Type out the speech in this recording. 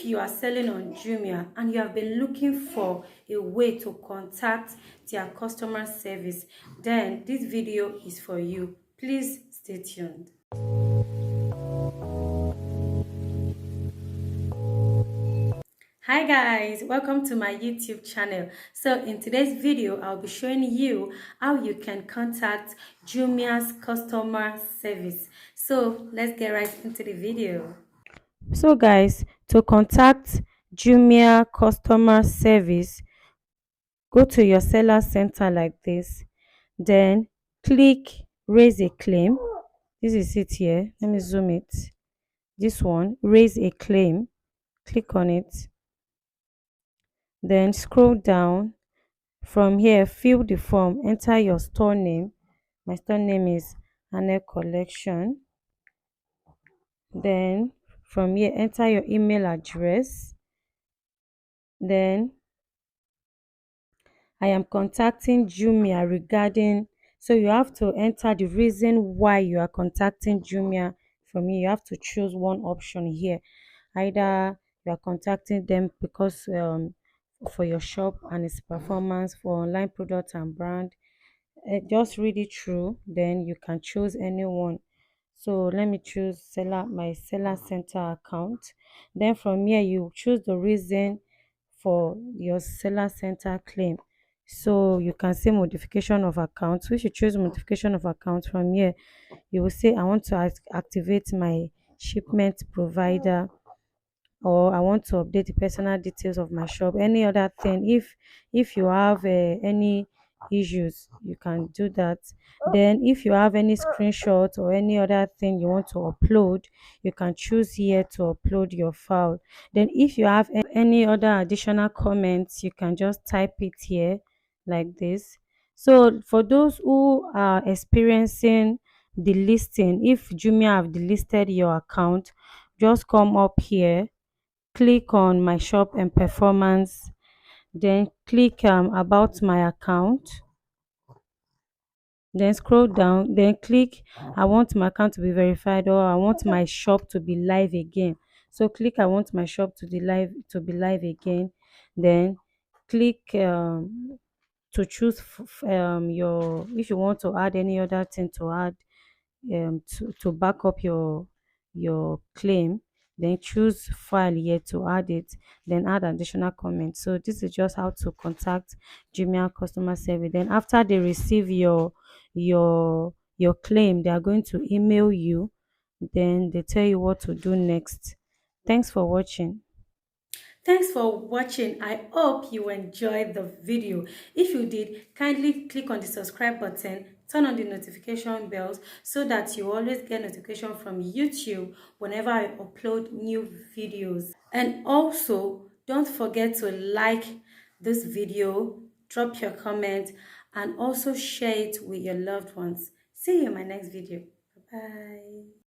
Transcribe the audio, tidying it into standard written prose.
you are selling on Jumia and you have been looking for a way to contact their customer service, then this video is for you. Please stay tuned. Hi guys, welcome to my YouTube channel. So in today's video, I'll be showing you how you can contact Jumia's customer service. So let's get right into the video. So guys, to contact Jumia customer service, go to your seller center like this, then click raise a claim. This is it here. Let me zoom it. This one, raise a claim. Click on it. Then scroll down. From here, fill the form, enter your store name. My store name is Anne Collection. Then from here, enter your email address. Then I am contacting Jumia regarding, so you have to enter the reason why you are contacting Jumia. From here, you have to choose one option here. Either you are contacting them because for your shop and its performance, for online products and brand. Just read it through, then you can choose anyone. So let me choose my seller center account. Then from here, you choose the reason for your seller center claim. So you can say modification of account. So if you choose modification of account, from here you will say I want to activate my shipment provider, or I want to update the personal details of my shop. Any other thing, if you have any issues, you can do that. Then if you have any screenshot or any other thing you want to upload, you can choose here to upload your file. Then if you have any other additional comments, you can just type it here like this. So for those who are experiencing delisting, if Jumia have delisted your account, just come up here, click on my shop and performance, then click about my account, then scroll down, then click I want my account to be verified, or I want my shop to be live again. So click I want my shop to be live again, then click to choose your, if you want to add any other thing to add to back up your claim, then choose file here to add it, then add additional comments. So this is just how to contact Jumia customer service. Then after they receive your claim, they are going to email you, then they tell you what to do next. Thanks for watching. Thanks for watching. I hope you enjoyed the video. If you did, kindly click on the subscribe button, turn on the notification bells so that you always get notification from YouTube whenever I upload new videos. And also, don't forget to like this video, drop your comment, and also share it with your loved ones. See you in my next video. Bye-bye.